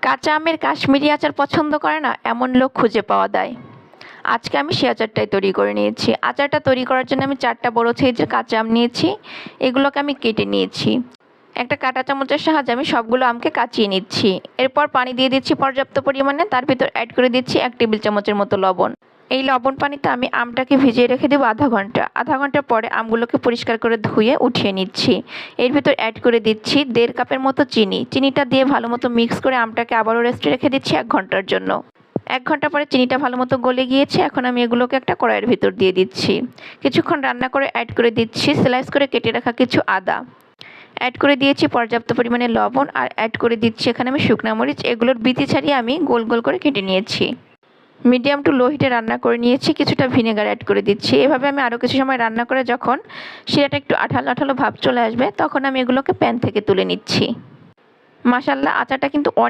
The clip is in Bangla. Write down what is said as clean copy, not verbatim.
কাঁচা আমের কাশ্মীরি আচার পছন্দ করে না এমন লোক খুঁজে পাওয়া যায়। আজকে আমি সেই আচারটাই তৈরি করে নিয়েছি। আচারটা তৈরি করার জন্য আমি 4টা বড় সাইজের কাঁচা আম নিয়েছি। এগুলোকে আমি কেটে নিয়েছি। একটা কাঁটা চামচের সাহায্যে আমি সবগুলো আমকে কাচিয়ে নিচ্ছি। এরপর পানি দিয়ে দিচ্ছি পর্যাপ্ত পরিমাণে। তার ভিতর অ্যাড করে দিচ্ছি 1 টেবিল চামচের মতো লবণ। এই লবণ পানিতে আমি আমটাকে ভিজিয়ে রেখে দেবো আধা ঘন্টা। আধা ঘন্টা পরে আমগুলোকে পরিষ্কার করে ধুয়ে উঠিয়ে নিচ্ছি। এর ভিতর অ্যাড করে দিচ্ছি 1.5 কাপের মতো চিনি। চিনিটা দিয়ে ভালো মতো মিক্স করে আমটাকে আবারও রেস্টে রেখে দিচ্ছি 1 ঘন্টার জন্য। 1 ঘন্টা পরে চিনিটা ভালো মতো গলে গিয়েছে। এখন আমি এগুলোকে একটা কড়াইয়ের ভিতর দিয়ে দিচ্ছি। কিছুক্ষণ রান্না করে অ্যাড করে দিচ্ছি স্লাইস করে কেটে রাখা কিছু আদা। অ্যাড করে দিয়েছি পর্যাপ্ত পরিমাণে লবণ আর অ্যাড করে দিচ্ছি এখানে আমি শুকনা মরিচ। এগুলোর বিচি ছাড়িয়ে আমি গোল গোল করে কেটে নিয়েছি। মিডিয়াম টু লো হিটে রান্না করে নিয়েছি। কিছুটা ভিনেগার অ্যাড করে দিচ্ছি। এভাবে আমি আরও কিছু সময় রান্না করে যখন শিরাটা একটু আঠালো আঠালো ভাব চলে আসবে তখন আমি এগুলোকে প্যান থেকে তুলে নিচ্ছি। মাশাআল্লাহ, আচারটা কিন্তু অনেক